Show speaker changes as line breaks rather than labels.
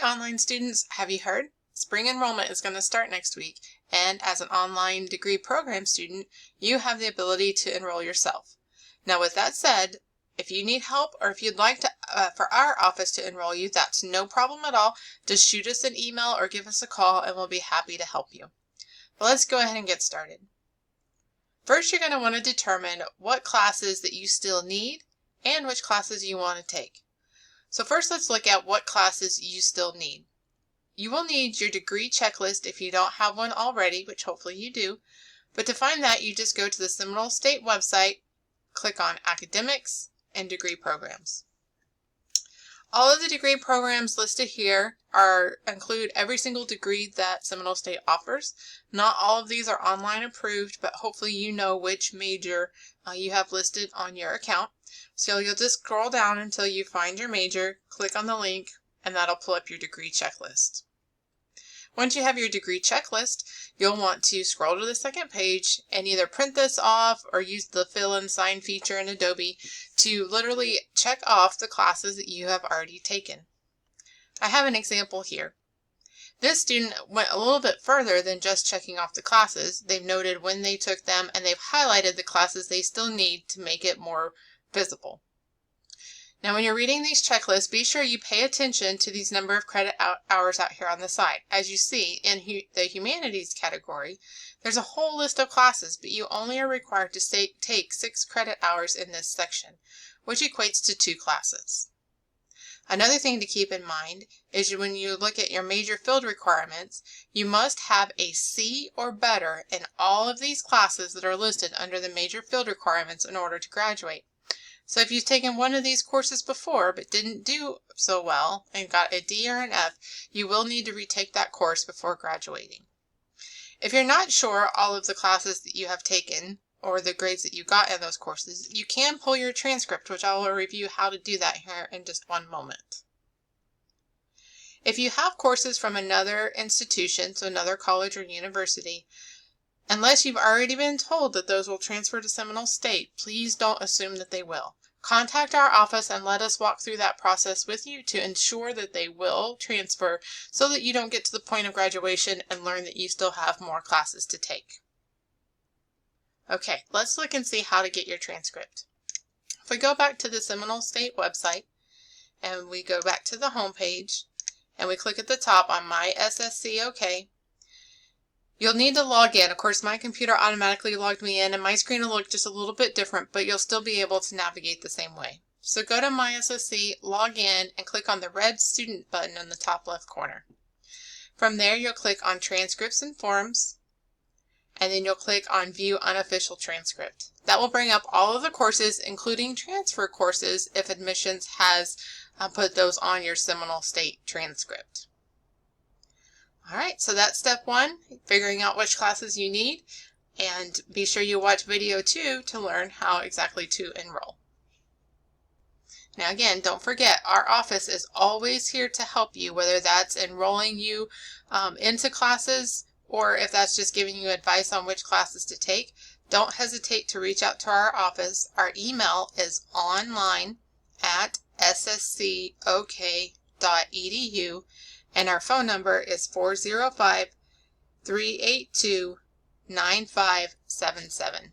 Hey online students, have you heard? Spring enrollment is going to start next week, and as an online degree program student, you have the ability to enroll yourself. Now with that said, if you need help or if you'd like to for our office to enroll you, that's no problem at all. Just shoot us an email or give us a call and we'll be happy to help you. But let's go ahead and get started. First, you're going to want to determine what classes that you still need and which classes you want to take. So first, let's look at what classes you still need. You will need your degree checklist if you don't have one already, which hopefully you do. But to find that, you just go to the Seminole State website, click on Academics and Degree Programs. All of the degree programs listed here include every single degree that Seminole State offers. Not all of these are online approved, but hopefully you know which major you have listed on your account. So you'll just scroll down until you find your major, click on the link, and that'll pull up your degree checklist. Once you have your degree checklist, you'll want to scroll to the second page and either print this off or use the fill and sign feature in Adobe to literally check off the classes that you have already taken. I have an example here. This student went a little bit further than just checking off the classes. They've noted when they took them and they've highlighted the classes they still need to make it more visible. Now when you're reading these checklists, be sure you pay attention to these number of credit hours out here on the side. As you see in the humanities category, there's a whole list of classes, but you only are required to take 6 credit hours in this section, which equates to 2 classes. Another thing to keep in mind is when you look at your major field requirements, you must have a C or better in all of these classes that are listed under the major field requirements in order to graduate. So if you've taken one of these courses before but didn't do so well and got a D or an F, you will need to retake that course before graduating. If you're not sure all of the classes that you have taken or the grades that you got in those courses, you can pull your transcript, which I will review how to do that here in just one moment. If you have courses from another institution, so another college or university, unless you've already been told that those will transfer to Seminole State, please don't assume that they will. Contact our office and let us walk through that process with you to ensure that they will transfer so that you don't get to the point of graduation and learn that you still have more classes to take. Okay, let's look and see how to get your transcript. If we go back to the Seminole State website and we go back to the home page and we click at the top on My SSC OK, you'll need to log in. Of course, my computer automatically logged me in and my screen will look just a little bit different, but you'll still be able to navigate the same way. So go to My SSC, log in, and click on the red student button in the top left corner. From there, you'll click on Transcripts and Forms, and then you'll click on View Unofficial Transcript. That will bring up all of the courses, including transfer courses, if admissions has put those on your Seminole State transcript. Alright, so that's step 1, figuring out which classes you need, and be sure you watch video 2 to learn how exactly to enroll. Now again, don't forget, our office is always here to help you, whether that's enrolling you into classes or if that's just giving you advice on which classes to take. Don't hesitate to reach out to our office. Our email is online@sscok.edu. and our phone number is 405-382-9577.